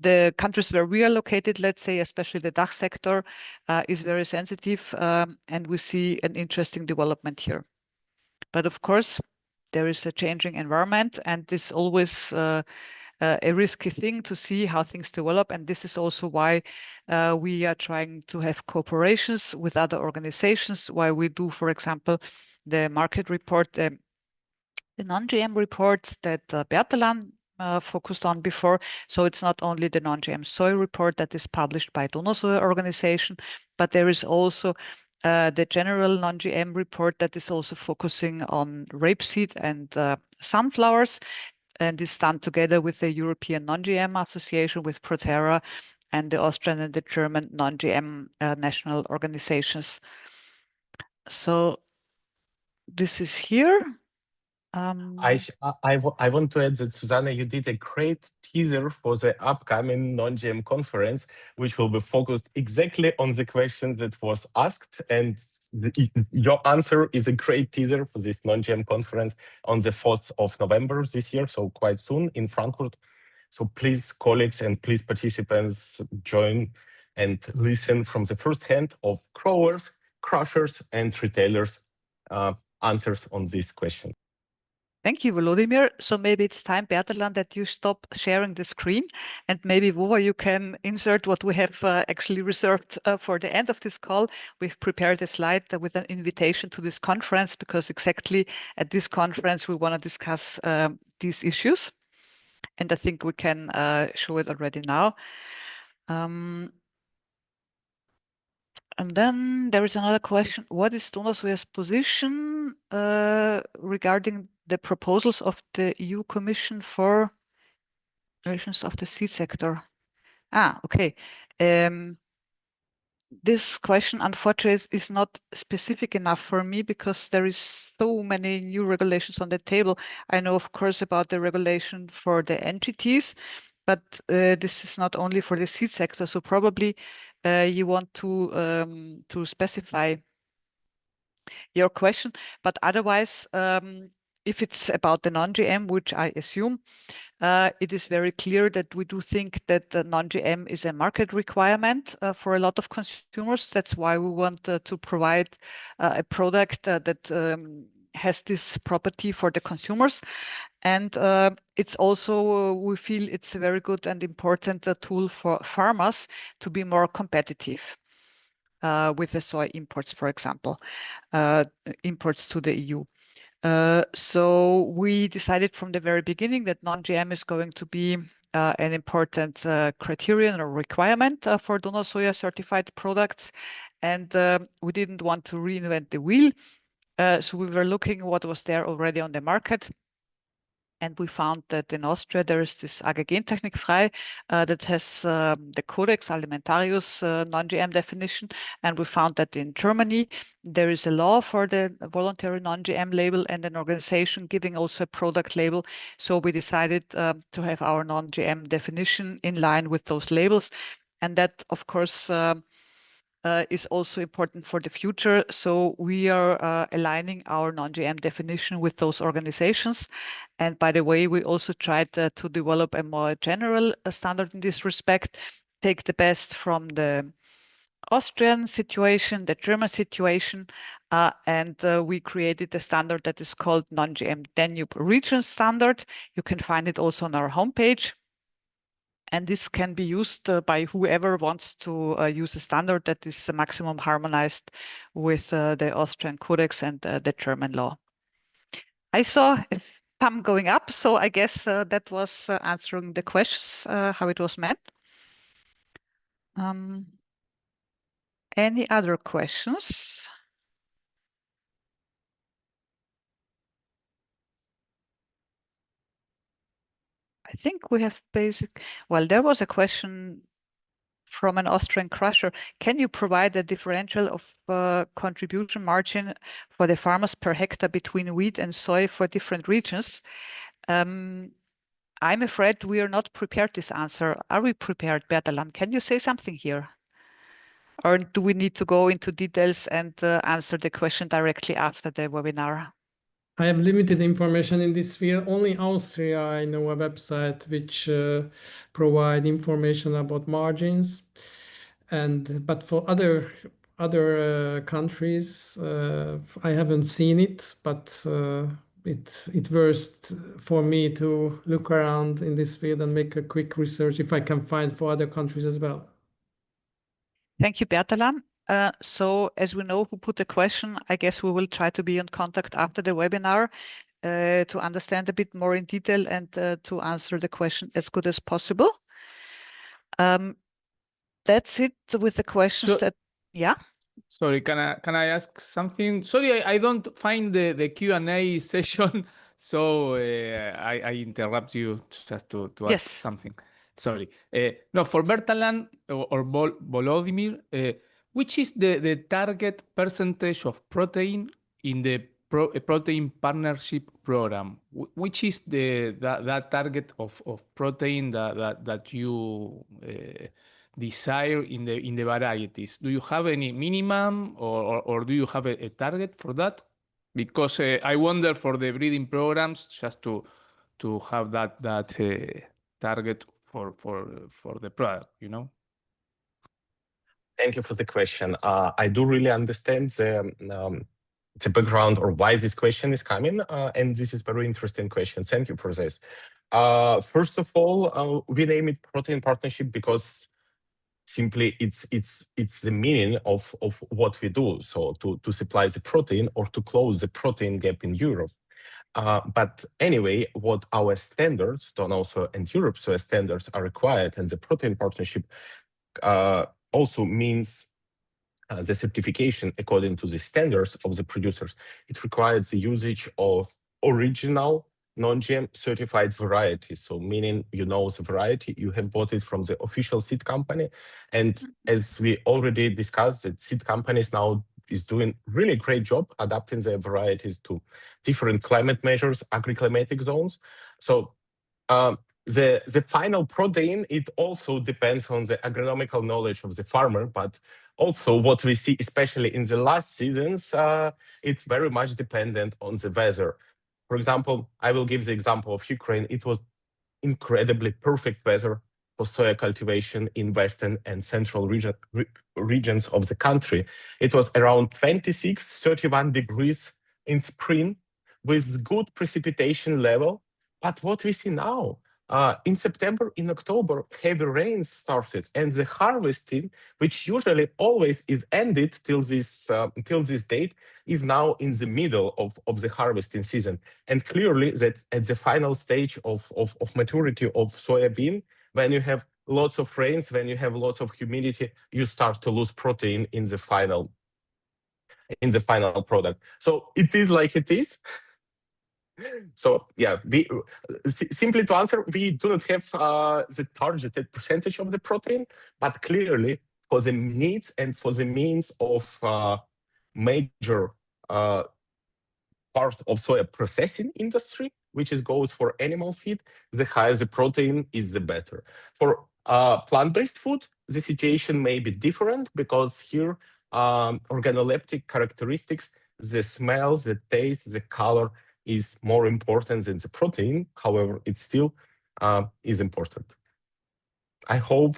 the countries where we are located, let's say, especially the DACH sector, is very sensitive, and we see an interesting development here. But of course, there is a changing environment, and it's always a risky thing to see how things develop. And this is also why we are trying to have cooperations with other organizations, why we do, for example, the market report, the non-GM report that Bertalan focused on before. So it's not only the non-GM soy report that is published by Donau Soja organization, but there is also the general non-GM report that is also focusing on rapeseed and sunflowers, and is done together with the European Non-GM Association, with Proterra, and the Austrian and the German non-GM national organizations. So this is here. I want to add that, Susanne, you did a great teaser for the upcoming non-GM conference, which will be focused exactly on the question that was asked. And your answer is a great teaser for this non-GM conference on the 4th of November this year, so quite soon in Frankfurt. So please, colleagues and please, participants, join and listen from the first hand of growers, crushers, and retailers' answers on this question. Thank you, Volodymyr. So maybe it's time, Bertalan, that you stop sharing the screen, and maybe, Vova, you can insert what we have actually reserved for the end of this call. We've prepared a slide with an invitation to this conference, because exactly at this conference we want to discuss these issues. And I think we can show it already now. And then there is another question. What is Donau Soja's position regarding the proposals of the EU Commission for relations of the seed sector? Okay. This question, unfortunately, is not specific enough for me, because there is so many new regulations on the table. I know, of course, about the regulation for the NGTs, but this is not only for the seed sector. So probably you want to specify your question, but otherwise, if it's about the non-GM, which I assume, it is very clear that we do think that the non-GM is a market requirement for a lot of consumers. That's why we want to provide a product that has this property for the consumers. And it's also, we feel it's a very good and important tool for farmers to be more competitive with the soy imports, for example, imports to the EU. So we decided from the very beginning that non-GM is going to be an important criterion or requirement for Donau Soja certified products. And we didn't want to reinvent the wheel. So we were looking what was there already on the market. And we found that in Austria, there is this AG Gentechnikfrei that has the Codex Alimentarius non-GM definition. And we found that in Germany, there is a law for the voluntary non-GM label and an organization giving also a product label. So we decided to have our non-GM definition in line with those labels. And that, of course, is also important for the future. So we are aligning our non-GM definition with those organizations. And by the way, we also tried to develop a more general standard in this respect, take the best from the Austrian situation, the German situation, and we created a standard that is called non-GM Danube Region Standard. You can find it also on our homepage. And this can be used by whoever wants to use a standard that is maximum harmonized with the Austrian Codex and the German law. I saw a thumb going up, so I guess that was answering the questions, how it was meant. Any other questions? I think we have well, there was a question from an Austrian crusher. Can you provide a differential of contribution margin for the farmers per hectare between wheat and soy for different regions? I'm afraid we are not prepared this answer. Are we prepared, Bertalan? Can you say something here? Or do we need to go into details and answer the question directly after the webinar? I have limited information in this field. Only Austria, I know a website which provide information about margins, but for other countries, I haven't seen it. But it worth for me to look around in this field and make a quick research if I can find for other countries as well. Thank you, Bertalan. So as we know who put the question, I guess we will try to be in contact after the webinar to understand a bit more in detail and to answer the question as good as possible. That's it with the questions yeah. Sorry, can I ask something? Sorry, I don't find the Q&A session, so I interrupt you just to ask something. Sorry. No, for Bertalan or Volodymyr, which is the target percentage of protein in the protein partnership program? Which is that target of protein that you desire in the varieties? Do you have any minimum or do you have a target for that? Because I wonder for the breeding programs just to have that target for the product, you know? Thank you for the question. I do really understand the background or why this question is coming, and this is very interesting question. Thank you for this. First of all, we name it protein partnership because simply it's the meaning of what we do. So to supply the protein or to close the protein gap in Europe. But anyway, what our standards, Donau Soja and Europe Soja standards are required, and the protein partnership also means the certification according to the standards of the producers. It requires the usage of original non-GM certified varieties. So meaning you know the variety, you have bought it from the official seed company. And as we already discussed, the seed companies now is doing really great job adapting their varieties to different climate measures, agri-climatic zones. So the final protein, it also depends on the agronomical knowledge of the farmer, but also what we see, especially in the last seasons, it's very much dependent on the weather. For example, I will give the example of Ukraine. It was incredibly perfect weather for soya cultivation in western and central regions of the country. It was around 26, 31 degrees in spring with good precipitation level. But what we see now, in September, in October, heavy rains started, and the harvesting, which usually always is ended till this date, is now in the middle of the harvesting season. And clearly that at the final stage of maturity of soybean, when you have lots of rains, when you have lots of humidity, you start to lose protein in the final product. So it is like it is. So yeah, simply to answer, we do not have the targeted percentage of the protein, but clearly for the needs and for the means of major part of soya processing industry, which goes for animal feed, the higher the protein is, the better. For plant-based food, the situation may be different because here organoleptic characteristics, the smell, the taste, the color is more important than the protein. However, it still is important. I hope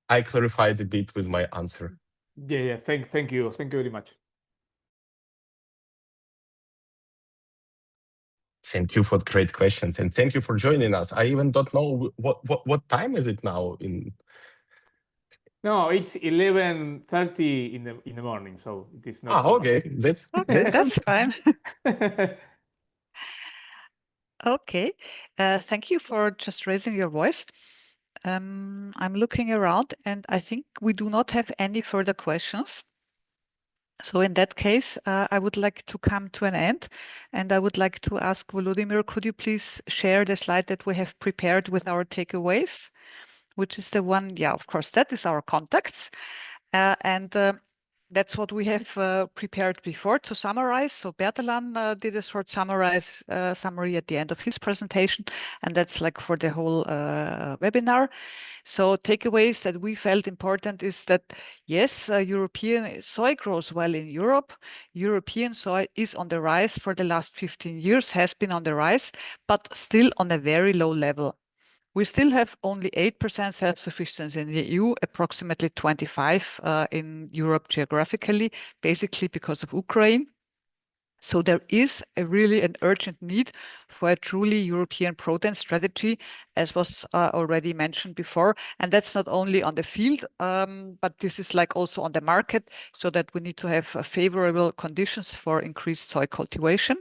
I clarified a bit with my answer. Yeah. Thank you very much. Thank you for the great questions, and thank you for joining us. I even don't know what time is it now in. No, it's 11:30 in the morning, so it is not. Okay, that's fine. Okay, thank you for just raising your voice. I'm looking around and I think we do not have any further questions. So in that case, I would like to come to an end and I would like to ask Volodymyr, could you please share the slide that we have prepared with our takeaways? which is the one, yeah, of course, that is our contacts. That's what we have prepared before to summarize. So Bertalan did a short summary at the end of his presentation, and that's like for the whole webinar. So takeaways that we felt important is that, yes, European soy grows well in Europe. European soy is on the rise for the last 15 years, has been on the rise, but still on a very low level. We still have only 8% self-sufficiency in the EU, approximately 25% in Europe geographically, basically because of Ukraine. So there is really an urgent need for a truly European protein strategy, as was already mentioned before. And that's not only on the field, but this is like also on the market, so that we need to have favorable conditions for increased soy cultivation.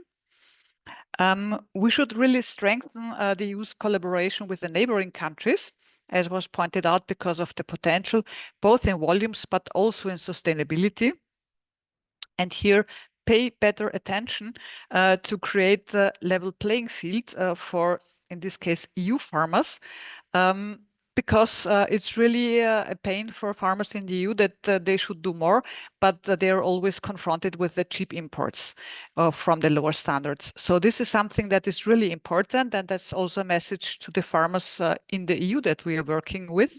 We should really strengthen the EU's collaboration with the neighboring countries, as was pointed out, because of the potential, both in volumes, but also in sustainability. And here, pay better attention to create the level playing field for, in this case, EU farmers. Because it's really a pain for farmers in the EU that they should do more, but they are always confronted with the cheap imports from the lower standards. So this is something that is really important, and that's also a message to the farmers in the EU that we are working with.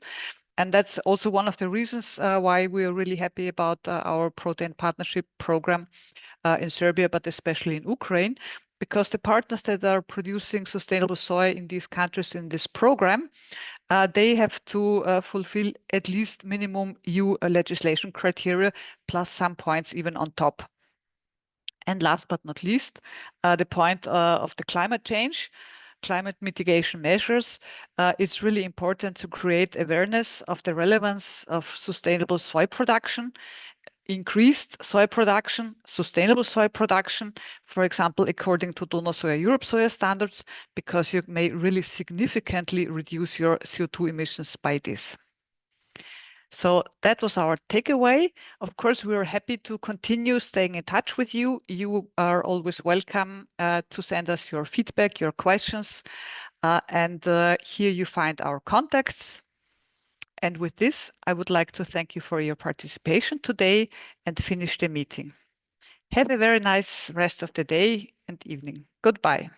And that's also one of the reasons why we are really happy about our protein partnership program in Serbia, but especially in Ukraine, because the partners that are producing sustainable soy in these countries in this program, they have to fulfill at least minimum EU legislation criteria, plus some points even on top. And last but not least, the point of the climate change, climate mitigation measures. It's really important to create awareness of the relevance of sustainable soy production, increased soy production, sustainable soy production, for example, according to Donau Soja Europe soya standards, because you may really significantly reduce your CO2 emissions by this. So that was our takeaway. Of course, we are happy to continue staying in touch with you. You are always welcome to send us your feedback, your questions, and here you find our contacts. And with this, I would like to thank you for your participation today and finish the meeting. Have a very nice rest of the day and evening. Goodbye.